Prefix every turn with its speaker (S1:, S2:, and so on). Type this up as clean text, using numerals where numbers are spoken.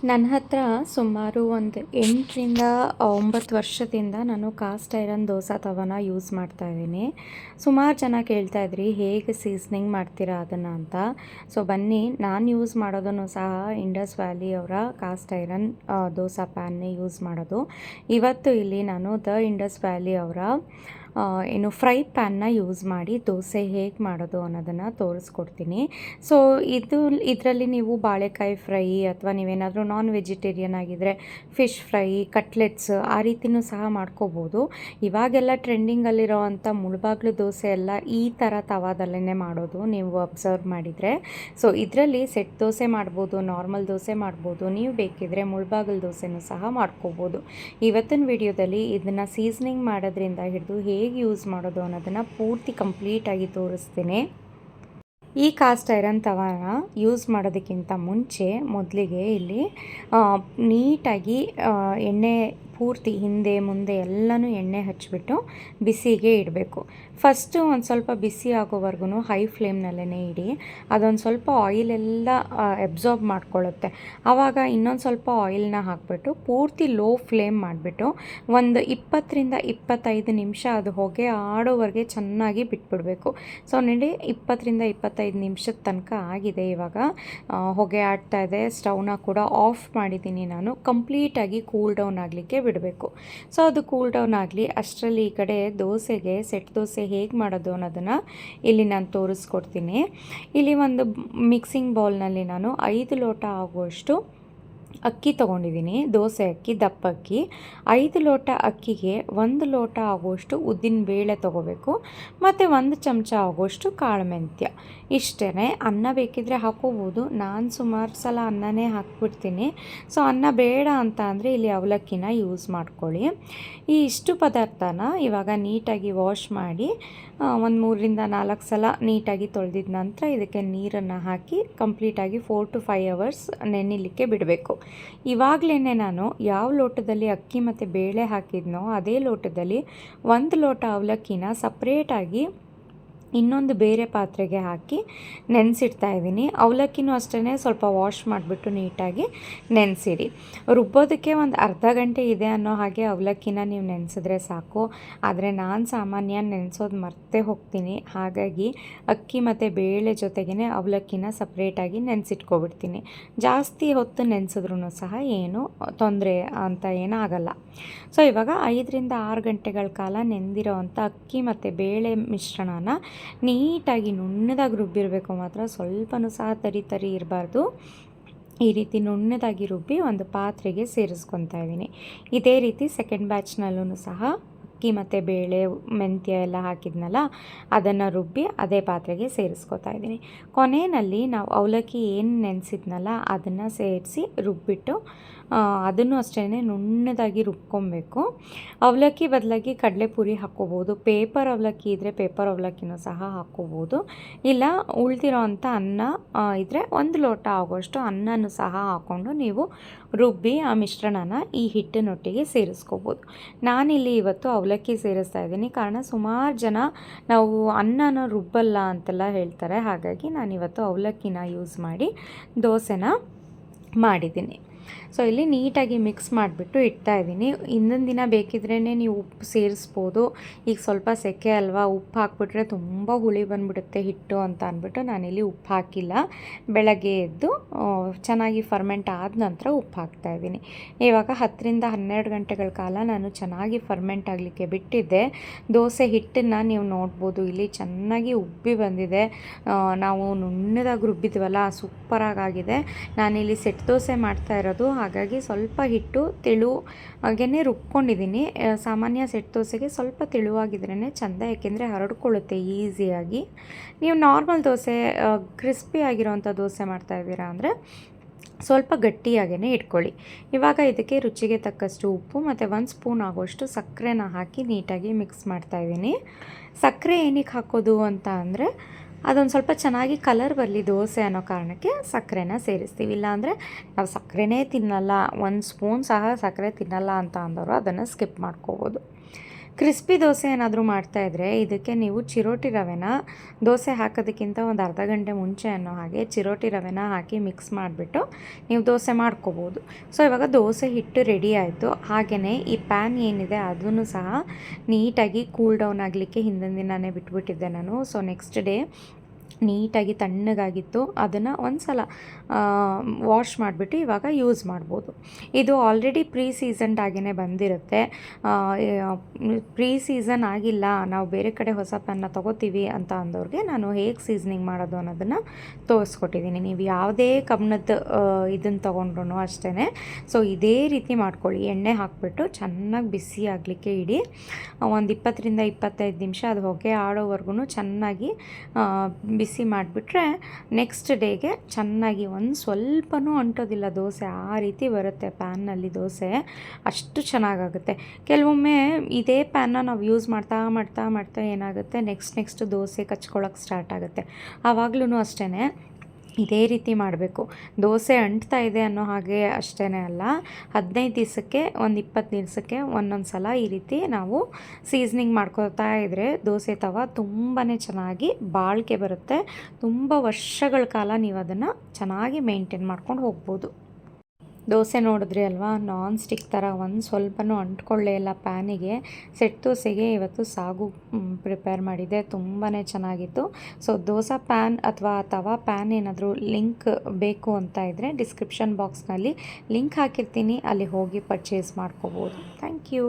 S1: ನನ್ನ ಹತ್ರ ಸುಮಾರು ಒಂದು 8ರಿಂದ 9 ವರ್ಷದಿಂದ ನಾನು ಕಾಸ್ಟ್ ಐರನ್ ದೋಸೆ ತವನ ಯೂಸ್ ಮಾಡ್ತಾ ಇದ್ದೀನಿ. ಸುಮಾರು ಜನ ಕೇಳ್ತಾ ಇದ್ರಿ ಹೇಗೆ ಸೀಸನಿಂಗ್ ಮಾಡ್ತೀರಾ ಅದನ್ನು ಅಂತ. ಸೊ ಬನ್ನಿ, ನಾನು ಯೂಸ್ ಮಾಡೋದನ್ನು ಸಹ ಇಂಡಸ್ ವ್ಯಾಲಿ ಅವರ ಕಾಸ್ಟ್ ಐರನ್ ದೋಸೆ ಪ್ಯಾನ್ನೇ ಯೂಸ್ ಮಾಡೋದು. ಇವತ್ತು ಇಲ್ಲಿ ನಾನು ದ ಇಂಡಸ್ ವ್ಯಾಲಿ ಅವರ ಫ್ರೈ ಪ್ಯಾನ್ನ ಯೂಸ್ ಮಾಡಿ ದೋಸೆ ಹೇಗೆ ಮಾಡೋದು ಅನ್ನೋದನ್ನು ತೋರಿಸ್ಕೊಡ್ತೀನಿ. ಸೊ ಇದರಲ್ಲಿ ನೀವು ಬಾಳೆಕಾಯಿ ಫ್ರೈ ಅಥವಾ ನೀವೇನಾದರೂ ನಾನ್ ವೆಜಿಟೇರಿಯನ್ ಆಗಿದ್ದರೆ ಫಿಶ್ ಫ್ರೈ, ಕಟ್ಲೆಟ್ಸ್ ಆ ರೀತಿಯೂ ಸಹ ಮಾಡ್ಕೋಬೋದು. ಇವಾಗೆಲ್ಲ ಟ್ರೆಂಡಿಂಗಲ್ಲಿರೋ ಅಂಥ ಮುಳುಬಾಗಿಲು ದೋಸೆ ಎಲ್ಲ ಈ ಥರ ತವಾದಲ್ಲೇ ಮಾಡೋದು, ನೀವು ಅಬ್ಸರ್ವ್ ಮಾಡಿದರೆ. ಸೊ ಇದರಲ್ಲಿ ಸೆಟ್ ದೋಸೆ ಮಾಡ್ಬೋದು, ನಾರ್ಮಲ್ ದೋಸೆ ಮಾಡ್ಬೋದು, ನೀವು ಬೇಕಿದ್ದರೆ ಮುಳುಬಾಗಿಲು ದೋಸೆನೂ ಸಹ ಮಾಡ್ಕೋಬೋದು. ಇವತ್ತಿನ ವಿಡಿಯೋದಲ್ಲಿ ಇದನ್ನು ಸೀಸನಿಂಗ್ ಮಾಡೋದ್ರಿಂದ ಹಿಡಿದು ಹೇಗೆ ಯೂಸ್ ಮಾಡೋದು ಅನ್ನೋದನ್ನು ಪೂರ್ತಿ ಕಂಪ್ಲೀಟಾಗಿ ತೋರಿಸ್ತೀನಿ. ಈ ಕಾಸ್ಟ್ ಐರನ್ ತವಾನ ಯೂಸ್ ಮಾಡೋದಕ್ಕಿಂತ ಮುಂಚೆ ಮೊದಲಿಗೆ ಇಲ್ಲಿ ನೀಟಾಗಿ ಎಣ್ಣೆ ಪೂರ್ತಿ ಹಿಂದೆ ಮುಂದೆ ಎಲ್ಲನೂ ಎಣ್ಣೆ ಹಚ್ಚಿಬಿಟ್ಟು ಬಿಸಿಗೆ ಇಡಬೇಕು. ಫಸ್ಟು ಒಂದು ಸ್ವಲ್ಪ ಬಿಸಿ ಆಗೋವರೆಗೂ ಹೈ ಫ್ಲೇಮ್ನಲ್ಲೇ ಇಡಿ. ಅದೊಂದು ಸ್ವಲ್ಪ ಆಯಿಲೆಲ್ಲ ಅಬ್ಸಾರ್ಬ್ ಮಾಡ್ಕೊಳ್ಳುತ್ತೆ. ಆವಾಗ ಇನ್ನೊಂದು ಸ್ವಲ್ಪ ಆಯಿಲ್ನ ಹಾಕಿಬಿಟ್ಟು ಪೂರ್ತಿ ಲೋ ಫ್ಲೇಮ್ ಮಾಡಿಬಿಟ್ಟು ಒಂದು 20ರಿಂದ 25 ನಿಮಿಷ ಅದು ಹೊಗೆ ಆಡೋವರೆಗೆ ಚೆನ್ನಾಗಿ ಬಿಟ್ಬಿಡಬೇಕು. ಸೊ ನೋಡಿ, 20ರಿಂದ 25 ನಿಮಿಷದ ತನಕ ಆಗಿದೆ. ಇವಾಗ ಹೊಗೆ ಆಡ್ತಾ ಇದೆ. ಸ್ಟವ್ನ ಕೂಡ ಆಫ್ ಮಾಡಿದ್ದೀನಿ ನಾನು. ಕಂಪ್ಲೀಟಾಗಿ ಕೂಲ್ ಡೌನ್ ಆಗಲಿಕ್ಕೆ ಬಿಡಬೇಕು. ಸೊ ಅದು ಕೂಲ್ ಡೌನ್ ಆಗಲಿ. ಅಷ್ಟರಲ್ಲಿ ಈ ಕಡೆ ದೋಸೆಗೆ ಸೆಟ್ ದೋಸೆ ಹೇಗೆ ಮಾಡೋದು ಅನ್ನೋದನ್ನು ಇಲ್ಲಿ ನಾನು ತೋರಿಸ್ಕೊಡ್ತೀನಿ. ಇಲ್ಲಿ ಒಂದು ಮಿಕ್ಸಿಂಗ್ ಬೌಲ್ನಲ್ಲಿ ನಾನು 5 ಲೋಟ ಆಗುವಷ್ಟು ಅಕ್ಕಿ ತೊಗೊಂಡಿದ್ದೀನಿ. ದೋಸೆ ಅಕ್ಕಿ, ದಪ್ಪ ಅಕ್ಕಿ. 5 ಲೋಟ ಅಕ್ಕಿಗೆ 1 ಲೋಟ ಆಗುವಷ್ಟು ಉದ್ದಿನ ಬೇಳೆ ತೊಗೋಬೇಕು ಮತ್ತು 1 ಚಮಚ ಆಗುವಷ್ಟು ಕಾಳು ಮೆಂತ್ಯ. ಇಷ್ಟೇ. ಅನ್ನ ಬೇಕಿದ್ದರೆ ಹಾಕೋಬೋದು. ನಾನು ಸುಮಾರು ಸಲ ಅನ್ನನೇ ಹಾಕ್ಬಿಡ್ತೀನಿ. ಸೊ ಅನ್ನ ಬೇಡ ಅಂತ ಅಂದರೆ ಇಲ್ಲಿ ಅವಲಕ್ಕಿನ ಯೂಸ್ ಮಾಡ್ಕೊಳ್ಳಿ. ಈ ಇಷ್ಟು ಪದಾರ್ಥನ ಇವಾಗ ನೀಟಾಗಿ ವಾಶ್ ಮಾಡಿ ಒಂದು 3ರಿಂದ 4 ಸಲ ನೀಟಾಗಿ ತೊಳೆದಿದ ನಂತರ ಇದಕ್ಕೆ ನೀರನ್ನು ಹಾಕಿ ಕಂಪ್ಲೀಟಾಗಿ 4 to 5 hours ನೆನೆಯಲಿಕ್ಕೆ ಬಿಡಬೇಕು. ಇವಾಗಲೇ ನಾನು ಯಾವ ಲೋಟದಲ್ಲಿ ಅಕ್ಕಿ ಮತ್ತು ಬೇಳೆ ಹಾಕಿದ್ನೋ ಅದೇ ಲೋಟದಲ್ಲಿ 1 ಲೋಟ ಅವಲಕ್ಕಿನ ಸಪ್ರೇಟಾಗಿ ಇನ್ನೊಂದು ಬೇರೆ ಪಾತ್ರೆಗೆ ಹಾಕಿ ನೆನೆಸಿಡ್ತಾ ಇದ್ದೀನಿ. ಅವಲಕ್ಕಿನೂ ಅಷ್ಟೇ ಸ್ವಲ್ಪ ವಾಶ್ ಮಾಡಿಬಿಟ್ಟು ನೀಟಾಗಿ ನೆನೆಸಿಡಿ. ರುಬ್ಬೋದಕ್ಕೆ ಒಂದು ಅರ್ಧ ಗಂಟೆ ಇದೆ ಅನ್ನೋ ಹಾಗೆ ಅವಲಕ್ಕಿನ ನೀವು ನೆನೆಸಿದ್ರೆ ಸಾಕು. ಆದರೆ ನಾನು ಸಾಮಾನ್ಯ ನೆನೆಸೋದು ಮರ್ತೇ ಹೋಗ್ತೀನಿ. ಹಾಗಾಗಿ ಅಕ್ಕಿ ಮತ್ತು ಬೇಳೆ ಜೊತೆಗೇ ಅವಲಕ್ಕಿನ ಸಪ್ರೇಟಾಗಿ ನೆನೆಸಿಟ್ಕೊಬಿಡ್ತೀನಿ. ಜಾಸ್ತಿ ಹೊತ್ತು ನೆನೆಸಿದ್ರೂ ಸಹ ಏನು ತೊಂದರೆ ಅಂತ ಏನಾಗಲ್ಲ. ಸೊ ಇವಾಗ 5ರಿಂದ 6 ಗಂಟೆಗಳ ಕಾಲ ನೆಂದಿರೋ ಅಂಥ ಅಕ್ಕಿ ಮತ್ತು ಬೇಳೆ ಮಿಶ್ರಣನ ನೀಟಾಗಿ ನುಣ್ಣದಾಗಿ ರುಬ್ಬಿರಬೇಕು. ಮಾತ್ರ ಸ್ವಲ್ಪನೂ ಸಹ ತರಿ ಇರಬಾರ್ದು. ಈ ರೀತಿ ನುಣ್ಣದಾಗಿ ರುಬ್ಬಿ ಒಂದು ಪಾತ್ರೆಗೆ ಸೇರಿಸ್ಕೊತಾ ಇದ್ದೀನಿ. ಇದೇ ರೀತಿ ಸೆಕೆಂಡ್ ಬ್ಯಾಚ್ನಲ್ಲೂ ಸಹ ಅಕ್ಕಿ ಮತ್ತು ಬೇಳೆ, ಮೆಂತ್ಯ ಎಲ್ಲ ಹಾಕಿದ್ನಲ್ಲ ಅದನ್ನು ರುಬ್ಬಿ ಅದೇ ಪಾತ್ರೆಗೆ ಸೇರಿಸ್ಕೊತಾ ಇದ್ದೀನಿ. ಕೊನೆಯಲ್ಲಿ ನಾವು ಅವಲಕ್ಕಿ ಏನು ನೆನೆಸಿದ್ನಲ್ಲ ಅದನ್ನು ಸೇರಿಸಿ ರುಬ್ಬಿಟ್ಟು ಅದನ್ನು ಅಷ್ಟೇ ನುಣ್ಣದಾಗಿ ರುಬ್ಕೊಬೇಕು. ಅವಲಕ್ಕಿ ಬದಲಾಗಿ ಕಡಲೆಪುರಿ ಹಾಕ್ಕೋಬೋದು. ಪೇಪರ್ ಅವಲಕ್ಕಿ ಇದ್ದರೆ ಪೇಪರ್ ಅವಲಕ್ಕಿನೂ ಸಹ ಹಾಕ್ಕೋಬೋದು. ಇಲ್ಲ ಉಳಿದಿರೋ ಅಂಥ ಅನ್ನ ಇದ್ದರೆ 1 ಲೋಟ ಆಗೋಷ್ಟು ಅನ್ನನೂ ಸಹ ಹಾಕ್ಕೊಂಡು ನೀವು ರುಬ್ಬಿ ಆ ಮಿಶ್ರಣನ ಈ ಹಿಟ್ಟಿನೊಟ್ಟಿಗೆ ಸೇರಿಸ್ಕೋಬೋದು. ನಾನಿಲ್ಲಿ ಇವತ್ತು ಅವಲಕ್ಕಿ ಸೇರಿಸ್ತಾ ಇದ್ದೀನಿ. ಕಾರಣ ಸುಮಾರು ಜನ ನಾವು ಅನ್ನನ ರುಬ್ಬಲ್ಲ ಅಂತೆಲ್ಲ ಹೇಳ್ತಾರೆ. ಹಾಗಾಗಿ ನಾನಿವತ್ತು ಅವಲಕ್ಕಿನ ಯೂಸ್ ಮಾಡಿ ದೋಸೆನ ಮಾಡಿದ್ದೀನಿ. ಸೊ ಇಲ್ಲಿ ನೀಟಾಗಿ ಮಿಕ್ಸ್ ಮಾಡಿಬಿಟ್ಟು ಇಡ್ತಾ ಇದ್ದೀನಿ. ಹಿಂದಿನ ದಿನ ಬೇಕಿದ್ರೇ ನೀವು ಉಪ್ಪು ಸೇರಿಸ್ಬೋದು. ಈಗ ಸ್ವಲ್ಪ ಸೆಕೆ ಅಲ್ವಾ, ಉಪ್ಪು ಹಾಕ್ಬಿಟ್ರೆ ತುಂಬ ಹುಳಿ ಬಂದುಬಿಡುತ್ತೆ ಹಿಟ್ಟು ಅಂತ ಅಂದ್ಬಿಟ್ಟು ನಾನಿಲ್ಲಿ ಉಪ್ಪು ಹಾಕಿಲ್ಲ. ಬೆಳಗ್ಗೆ ಎದ್ದು ಚೆನ್ನಾಗಿ ಫರ್ಮೆಂಟ್ ಆದ ನಂತರ ಉಪ್ಪು ಹಾಕ್ತಾಯಿದ್ದೀನಿ. ಇವಾಗ 10ರಿಂದ 12 ಗಂಟೆಗಳ ಕಾಲ ನಾನು ಚೆನ್ನಾಗಿ ಫರ್ಮೆಂಟ್ ಆಗಲಿಕ್ಕೆ ಬಿಟ್ಟಿದ್ದೆ. ದೋಸೆ ಹಿಟ್ಟನ್ನು ನೀವು ನೋಡ್ಬೋದು, ಇಲ್ಲಿ ಚೆನ್ನಾಗಿ ಉಬ್ಬಿ ಬಂದಿದೆ. ನಾವು ನುಣ್ಣದಾಗಿ ರುಬ್ಬಿದ್ವಲ್ಲ, ಸೂಪರಾಗಿದೆ. ನಾನಿಲ್ಲಿ ಸೆಟ್ ದೋಸೆ ಮಾಡ್ತಾ ಇರೋದು, ಹಾಗಾಗಿ ಸ್ವಲ್ಪ ಹಿಟ್ಟು ತೆಳುವಾಗೇ ರುಬ್ಕೊಂಡಿದ್ದೀನಿ. ಸಾಮಾನ್ಯ ಸೆಟ್ ದೋಸೆಗೆ ಸ್ವಲ್ಪ ತೆಳುವಾಗಿದ್ರೇ ಚೆಂದ, ಯಾಕೆಂದರೆ ಹರಡ್ಕೊಳ್ಳುತ್ತೆ ಈಸಿಯಾಗಿ. ನೀವು ನಾರ್ಮಲ್ ದೋಸೆ ಕ್ರಿಸ್ಪಿ ಆಗಿರೋವಂಥ ದೋಸೆ ಮಾಡ್ತಾಯಿದ್ದೀರಾ ಅಂದರೆ ಸ್ವಲ್ಪ ಗಟ್ಟಿಯಾಗೇ ಇಟ್ಕೊಳ್ಳಿ. ಇವಾಗ ಇದಕ್ಕೆ ರುಚಿಗೆ ತಕ್ಕಷ್ಟು ಉಪ್ಪು ಮತ್ತು 1 ಸ್ಪೂನ್ ಆಗೋಷ್ಟು ಸಕ್ಕರೆನ ಹಾಕಿ ನೀಟಾಗಿ ಮಿಕ್ಸ್ ಮಾಡ್ತಾಯಿದ್ದೀನಿ. ಸಕ್ಕರೆ ಏನಕ್ಕೆ ಹಾಕೋದು ಅಂತ ಅಂದರೆ ಅದೊಂದು ಸ್ವಲ್ಪ ಚೆನ್ನಾಗಿ ಕಲರ್ ಬರಲಿ ದೋಸೆ ಅನ್ನೋ ಕಾರಣಕ್ಕೆ ಸಕ್ಕರೆನ ಸೇರಿಸ್ತೀವಿ. ಇಲ್ಲಾಂದರೆ ನಾವು ಸಕ್ಕರೆನೇ ತಿನ್ನಲ್ಲ, 1 ಸ್ಪೂನ್ ಸಹ ಸಕ್ಕರೆ ತಿನ್ನಲ್ಲ ಅಂತ ಅಂದವರು ಅದನ್ನು ಸ್ಕಿಪ್ ಮಾಡ್ಕೋಬೋದು. ಕ್ರಿಸ್ಪಿ ದೋಸೆ ಏನಾದರೂ ಮಾಡ್ತಾಯಿದ್ರೆ ಇದಕ್ಕೆ ನೀವು ಚಿರೋಟಿ ರವೆನ ದೋಸೆ ಹಾಕೋದಕ್ಕಿಂತ ಒಂದು ಅರ್ಧ ಗಂಟೆ ಮುಂಚೆ ಅನ್ನೋ ಹಾಗೆ ಚಿರೋಟಿ ರವೆನ ಹಾಕಿ ಮಿಕ್ಸ್ ಮಾಡಿಬಿಟ್ಟು ನೀವು ದೋಸೆ ಮಾಡ್ಕೋಬೋದು. ಸೊ ಇವಾಗ ದೋಸೆ ಹಿಟ್ಟು ರೆಡಿ ಆಯಿತು. ಹಾಗೆಯೇ ಈ ಪ್ಯಾನ್ ಏನಿದೆ ಅದನ್ನು ಸಹ ನೀಟಾಗಿ ಕೂಲ್ ಡೌನ್ ಆಗಲಿಕ್ಕೆ ಹಿಂದಿನ ದಿನವೇ ಬಿಟ್ಬಿಟ್ಟಿದ್ದೆ ನಾನು. ಸೊ ನೆಕ್ಸ್ಟ್ ಡೇ ನೀಟಾಗಿ ತಣ್ಣಗಾಗಿತ್ತು. ಅದನ್ನು ಒಂದು ಸಲ ವಾಶ್ ಮಾಡಿಬಿಟ್ಟು ಇವಾಗ ಯೂಸ್ ಮಾಡ್ಬೋದು. ಇದು ಆಲ್ರೆಡಿ ಪ್ರೀ ಸೀಸನ್ಡ್ ಆಗಿಯೇ ಬಂದಿರುತ್ತೆ. ಪ್ರೀ ಸೀಸನ್ ಆಗಿಲ್ಲ, ನಾವು ಬೇರೆ ಕಡೆ ಹೊಸ ಪ್ಯಾನ್ನ ತೊಗೋತೀವಿ ಅಂತ ಅಂದವ್ರಿಗೆ ನಾನು ಹೇಗೆ ಸೀಸನಿಂಗ್ ಮಾಡೋದು ಅನ್ನೋದನ್ನು ತೋರಿಸ್ಕೊಟ್ಟಿದ್ದೀನಿ. ನೀವು ಯಾವುದೇ ಕಬ್ಬಿಣದ ಇದನ್ನು ತೊಗೊಂಡ್ರು ಅಷ್ಟೇ. ಸೊ ಇದೇ ರೀತಿ ಮಾಡ್ಕೊಳ್ಳಿ. ಎಣ್ಣೆ ಹಾಕಿಬಿಟ್ಟು ಚೆನ್ನಾಗಿ ಬಿಸಿ ಆಗಲಿಕ್ಕೆ ಇಡಿ. ಒಂದು 20ರಿಂದ 25 ನಿಮಿಷ ಅದು ಹೊಗೆ ಆಡೋವರೆಗೂ ಚೆನ್ನಾಗಿ ಬಿಸಿ ಮಾಡಿಬಿಟ್ರೆ ನೆಕ್ಸ್ಟ್ ಡೇಗೆ ಚೆನ್ನಾಗಿ ಒಂದು ಸ್ವಲ್ಪನೂ ಅಂಟೋದಿಲ್ಲ ದೋಸೆ. ಆ ರೀತಿ ಬರುತ್ತೆ ಪ್ಯಾನ್ನಲ್ಲಿ ದೋಸೆ, ಅಷ್ಟು ಚೆನ್ನಾಗಾಗುತ್ತೆ. ಕೆಲವೊಮ್ಮೆ ಇದೇ ಪ್ಯಾನ್ನ ನಾವು ಯೂಸ್ ಮಾಡ್ತಾ ಮಾಡ್ತಾ ಮಾಡ್ತಾ ಏನಾಗುತ್ತೆ ನೆಕ್ಸ್ಟ್ ದೋಸೆ ಕಚ್ಕೊಳ್ಳೋಕೆ ಸ್ಟಾರ್ಟ್ ಆಗುತ್ತೆ. ಆವಾಗ್ಲೂ ಅಷ್ಟೇ ಇದೇ ರೀತಿ ಮಾಡಬೇಕು. ದೋಸೆ ಅಂಟ್ತಾ ಇದೆ ಅನ್ನೋ ಹಾಗೆ ಅಷ್ಟೇ ಅಲ್ಲ, 15 ದಿವಸಕ್ಕೆ ಒಂದು 20 ದಿವಸಕ್ಕೆ ಒಂದೊಂದು ಸಲ ಈ ರೀತಿ ನಾವು ಸೀಸ್ನಿಂಗ್ ಮಾಡ್ಕೊತಾ ಇದ್ದರೆ ದೋಸೆ ತವ ತುಂಬಾ ಚೆನ್ನಾಗಿ ಬಾಳಿಕೆ ಬರುತ್ತೆ. ತುಂಬ ವರ್ಷಗಳ ಕಾಲ ನೀವು ಅದನ್ನು ಚೆನ್ನಾಗಿ ಮೇಂಟೈನ್ ಮಾಡ್ಕೊಂಡು ಹೋಗ್ಬೋದು. ದೋಸೆ ನೋಡಿದ್ರಿ ಅಲ್ವಾ, ನಾನ್ ಸ್ಟಿಕ್ ಥರ ಒಂದು ಸ್ವಲ್ಪನೂ ಅಂಟ್ಕೊಳ್ಳೇ ಇಲ್ಲ ಪ್ಯಾನಿಗೆ. ಸೆಟ್ ದೋಸೆಗೆ ಇವತ್ತು ಸಾಗು ಪ್ರಿಪೇರ್ ಮಾಡಿದ್ದೆ, ತುಂಬಾ ಚೆನ್ನಾಗಿತ್ತು. ಸೊ ದೋಸೆ ಪ್ಯಾನ್ ಅಥವಾ ತವಾ ಪ್ಯಾನ್ ಏನಾದರೂ ಲಿಂಕ್ ಬೇಕು ಅಂತ ಇದ್ದರೆ ಡಿಸ್ಕ್ರಿಪ್ಷನ್ ಬಾಕ್ಸ್ನಲ್ಲಿ ಲಿಂಕ್ ಹಾಕಿರ್ತೀನಿ, ಅಲ್ಲಿ ಹೋಗಿ ಪರ್ಚೇಸ್ ಮಾಡ್ಕೋಬೋದು. Thank you.